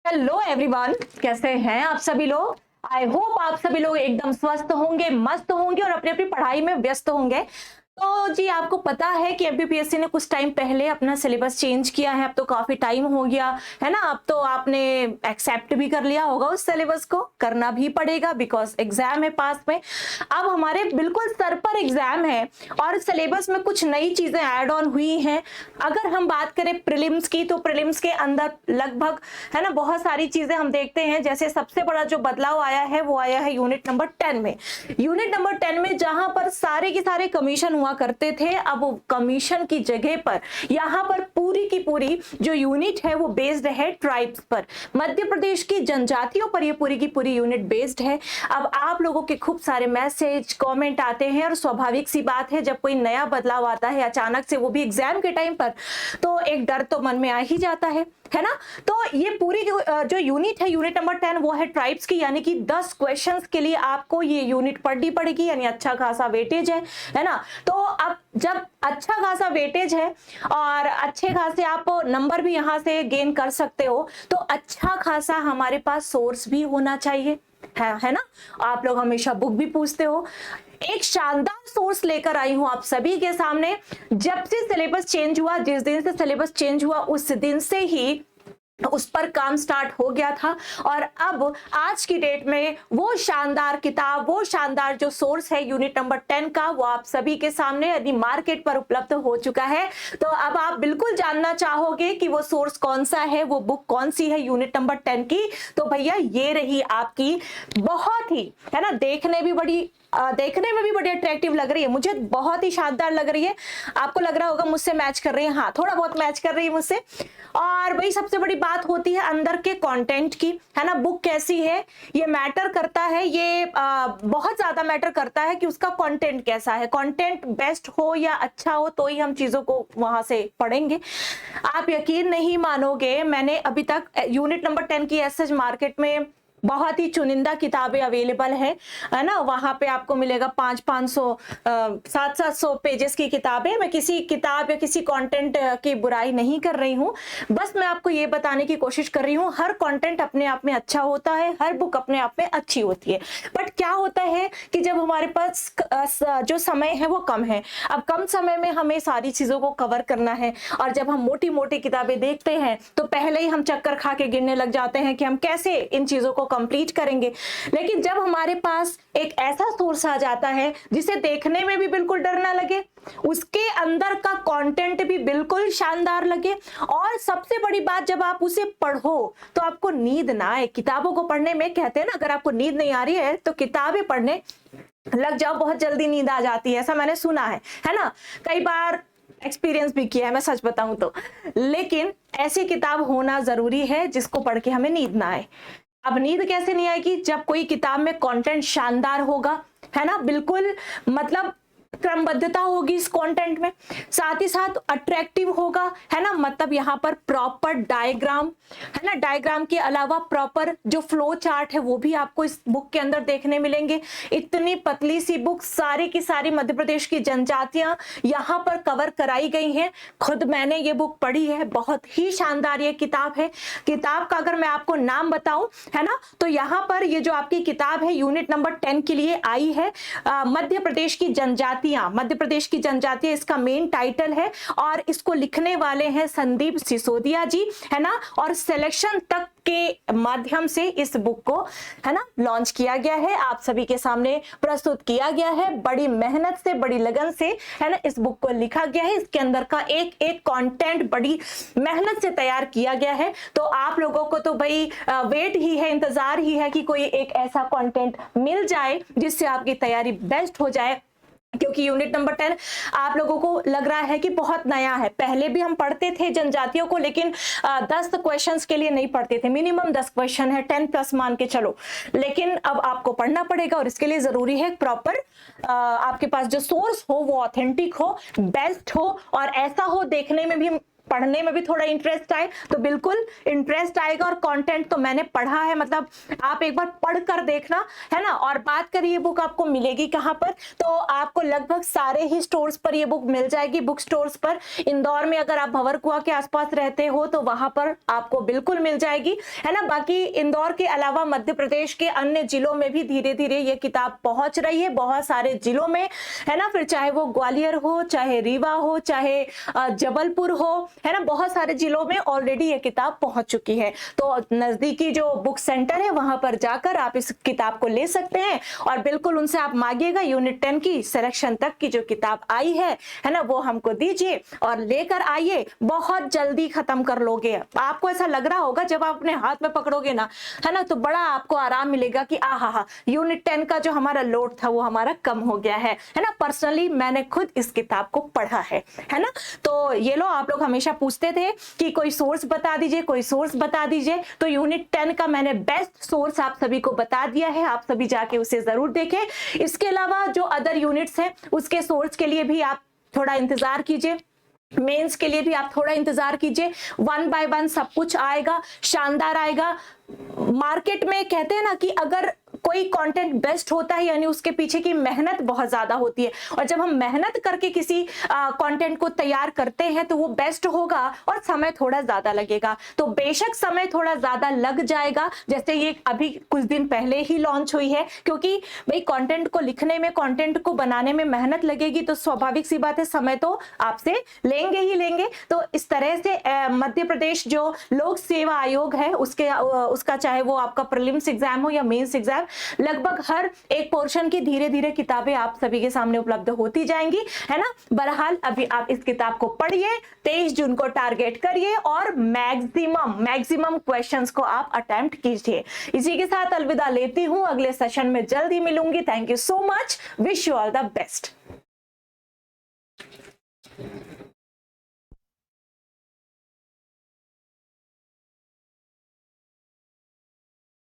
Hello everyone, कैसे हैं आप सभी लोग। आई होप आप सभी लोग एकदम स्वस्थ होंगे, मस्त होंगे और अपनी अपनी पढ़ाई में व्यस्त होंगे। तो जी आपको पता है कि एमपीपीएससी ने कुछ टाइम पहले अपना सिलेबस चेंज किया है। अब तो काफी टाइम हो गया है ना। अब तो आपने एक्सेप्ट भी कर लिया होगा, उस सिलेबस को करना भी पड़ेगा बिकॉज एग्जाम है पास में। अब हमारे बिल्कुल सर पर एग्जाम है और सिलेबस में कुछ नई चीजें ऐड ऑन हुई हैं। अगर हम बात करें प्रीलिम्स की, तो प्रीलिम्स के अंदर लगभग है ना बहुत सारी चीजें हम देखते हैं। जैसे सबसे बड़ा जो बदलाव आया है वो आया है यूनिट नंबर 10 में। यूनिट नंबर 10 में जहां पर सारे के सारे कमीशन हुआ करते थे, अब वो कमीशन की जगह पर यहां पर पूरी की पूरी जो यूनिट है वो बेस्ड है ट्राइब्स पर, मध्य प्रदेश की जनजातियों पर ये पूरी की पूरी यूनिट बेस्ड है। अब आप लोगों के खूब सारे मैसेज कमेंट आते हैं और स्वाभाविक सी बात है जब कोई नया बदलाव आता है अचानक से, वो भी एग्जाम के टाइम पर, तो एक डर तो मन में आ ही जाता है ना। तो ये पूरी जो यूनिट है, यूनिट नंबर 10, वो है ट्राइब्स की, यानी कि 10 क्वेश्चंस के लिए आपको ये यूनिट पढ़नी पड़ेगी, यानी अच्छा खासा वेटेज है ना। तो अब जब अच्छा खासा वेटेज है और अच्छे खासे आप नंबर भी यहां से गेन कर सकते हो, तो अच्छा खासा हमारे पास सोर्स भी होना चाहिए, है ना। आप लोग हमेशा बुक भी पूछते हो। एक शानदार सोर्स लेकर आई हूं आप सभी के सामने। जब से सिलेबस चेंज हुआ, जिस दिन से सिलेबस चेंज हुआ उस दिन से ही उस पर काम स्टार्ट हो गया था और अब आज की डेट में वो शानदार किताब, वो शानदार जो सोर्स है यूनिट नंबर 10 का, वो आप सभी के सामने यदि मार्केट पर उपलब्ध हो चुका है। तो अब आप बिल्कुल जानना चाहोगे कि वो सोर्स कौन सा है, वो बुक कौन सी है यूनिट नंबर 10 की। तो भैया ये रही आपकी, बहुत ही है ना, देखने में भी बड़ी अट्रैक्टिव लग रही है, मुझे बहुत ही शानदार लग रही है। आपको लग रहा होगा मुझसे मैच कर रही है, हाँ थोड़ा बहुत मैच कर रही है मुझसे। और वही सबसे बड़ी बात होती है अंदर के कंटेंट की, है ना। बुक कैसी है ये मैटर करता है, ये बहुत ज्यादा मैटर करता है कि उसका कंटेंट कैसा है। कंटेंट बेस्ट हो या अच्छा हो तो ही हम चीजों को वहां से पढ़ेंगे। आप यकीन नहीं मानोगे, मैंने अभी तक यूनिट नंबर 10 की एसएच मार्केट में बहुत ही चुनिंदा किताबें अवेलेबल है ना। वहां पे आपको मिलेगा 500-500 700-700 पेजेस की किताबें। मैं किसी किताब या किसी कंटेंट की बुराई नहीं कर रही हूँ, बस मैं आपको ये बताने की कोशिश कर रही हूँ हर कंटेंट अपने आप में अच्छा होता है, हर बुक अपने आप में अच्छी होती है। बट क्या होता है कि जब हमारे पास जो समय है वो कम है, अब कम समय में हमें सारी चीजों को कवर करना है और जब हम मोटी मोटी किताबें देखते हैं तो पहले ही हम चक्कर खा के गिरने लग जाते हैं कि हम कैसे इन चीजों को कंप्लीट करेंगे। लेकिन जब हमारे पास एक ऐसा सोर्स आ जाता है जिसे देखने में भी बिल्कुल डर ना लगे, उसके अंदर का कंटेंट भी बिल्कुल शानदार लगे, और सबसे बड़ी बात जब आप उसे पढ़ो तो आपको नींद ना आए। किताबों को पढ़ने में कहते हैं ना, अगर आपको नींद नहीं आ रही है तो किताबें पढ़ने लग जाओ, बहुत जल्दी नींद आ जाती है, ऐसा मैंने सुना है ना। कई बार एक्सपीरियंस भी किया है, मैं सच बताऊं तो। लेकिन ऐसी किताब होना जरूरी है जिसको पढ़ के हमें नींद ना आए। अब नींद कैसे नहीं आएगी, जब कोई किताब में कंटेंट शानदार होगा, है ना, बिल्कुल मतलब क्रमबद्धता होगी इस कंटेंट में, साथ ही साथ अट्रैक्टिव होगा, है ना। मतलब यहाँ पर प्रॉपर डायग्राम, है ना, डायग्राम के अलावा प्रॉपर जो फ्लो चार्ट है वो भी आपको इस बुक के अंदर देखने मिलेंगे। इतनी पतली सी बुक, सारी की सारी मध्य प्रदेश की जनजातियां यहाँ पर कवर कराई गई हैं। खुद मैंने ये बुक पढ़ी है, बहुत ही शानदार ये किताब है। किताब का अगर मैं आपको नाम बताऊं, है ना, तो यहाँ पर ये जो आपकी किताब है यूनिट नंबर 10 के लिए आई है, मध्य प्रदेश की जनजातियां, मध्य प्रदेश की जनजातियां इसका मेन टाइटल है, और इसको लिखने वाले हैं संदीप सिसोदिया जी, है ना। और सिलेक्शन तक के माध्यम से इस बुक को, है ना, लॉन्च किया गया है, आप सभी के सामने प्रस्तुत किया गया है। बड़ी मेहनत से, बड़ी लगन से, है ना, इस बुक को लिखा गया है। इसके अंदर का एक एक कंटेंट बड़ी मेहनत से तैयार किया गया है। तो आप लोगों को तो भाई वेट ही है, इंतजार ही है कि कोई एक ऐसा कंटेंट मिल जाए जिससे आपकी तैयारी बेस्ट हो जाए। क्योंकि यूनिट नंबर 10 आप लोगों को लग रहा है कि बहुत नया है, पहले भी हम पढ़ते थे जनजातियों को, लेकिन 10 क्वेश्चंस के लिए नहीं पढ़ते थे, मिनिमम 10 क्वेश्चन है, 10 प्लस मान के चलो। लेकिन अब आपको पढ़ना पड़ेगा और इसके लिए जरूरी है प्रॉपर आपके पास जो सोर्स हो वो ऑथेंटिक हो, बेस्ट हो, और ऐसा हो देखने में भी पढ़ने में भी थोड़ा इंटरेस्ट आए तो बिल्कुल इंटरेस्ट आएगा। और कंटेंट तो मैंने पढ़ा है, मतलब आप एक बार पढ़ कर देखना, है ना। और बात करिए ये बुक आपको मिलेगी कहाँ पर, तो आपको लगभग सारे ही स्टोर्स पर ये बुक मिल जाएगी, बुक स्टोर्स पर। इंदौर में अगर आप भंवरकुआ के आसपास रहते हो तो वहां पर आपको बिल्कुल मिल जाएगी, है ना। बाकी इंदौर के अलावा मध्य प्रदेश के अन्य जिलों में भी धीरे धीरे ये किताब पहुंच रही है, बहुत सारे जिलों में, है ना। फिर चाहे वो ग्वालियर हो, चाहे रीवा हो, चाहे जबलपुर हो, है ना, बहुत सारे जिलों में ऑलरेडी ये किताब पहुंच चुकी है। तो नजदीकी जो बुक सेंटर है वहां पर जाकर आप इस किताब को ले सकते हैं और बिल्कुल उनसे आप मांगिएगा यूनिट 10 की सिलेक्शन तक की जो किताब आई है ना, वो हमको दीजिए और लेकर आइए। बहुत जल्दी खत्म कर लोगे। आपको ऐसा लग रहा होगा जब आप अपने हाथ में पकड़ोगे ना, है ना, तो बड़ा आपको आराम मिलेगा कि आहा, यूनिट 10 का जो हमारा लोड था वो हमारा कम हो गया है ना। पर्सनली मैंने खुद इस किताब को पढ़ा है ना। तो ये लो, आप लोग हमेशा पूछते थे कि कोई सोर्स बता दीजिए, कोई सोर्स बता दीजिए, तो यूनिट 10 का मैंने बेस्ट सोर्स आप सभी को बता दिया है। आप सभी जाके उसे जरूर देखें। इसके अलावा जो अदर यूनिट्स हैं उसके सोर्स के लिए भी आप थोड़ा इंतजार कीजिए, मेंस के लिए भी आप थोड़ा इंतजार कीजिए। 1 बाय 1 सब कुछ आएगा, शानदार आएगा। मार्केट में कहते हैं ना कि अगर कोई कंटेंट बेस्ट होता है यानी उसके पीछे की मेहनत बहुत ज्यादा होती है, और जब हम मेहनत करके किसी कंटेंट को तैयार करते हैं तो वो बेस्ट होगा और समय थोड़ा ज्यादा लगेगा। तो बेशक समय थोड़ा ज्यादा लग जाएगा, जैसे ये अभी कुछ दिन पहले ही लॉन्च हुई है, क्योंकि भाई कंटेंट को लिखने में, कंटेंट को बनाने में मेहनत लगेगी तो स्वाभाविक सी बात है समय तो आपसे लेंगे ही लेंगे। तो इस तरह से मध्य प्रदेश जो लोक सेवा आयोग है उसका चाहे वो आपका प्रीलिम्स एग्जाम हो या मेंस एग्जाम, लगभग हर एक पोर्शन की धीरे धीरे किताबें आप सभी के सामने उपलब्ध होती जाएंगी, है ना। बहरहाल अभी आप इस किताब को पढ़िए, 23 जून को टारगेट करिए और मैक्सिमम क्वेश्चंस को आप अटेम्प्ट कीजिए। इसी के साथ अलविदा लेती हूं, अगले सेशन में जल्द ही मिलूंगी। Thank you so much, wish you all the best.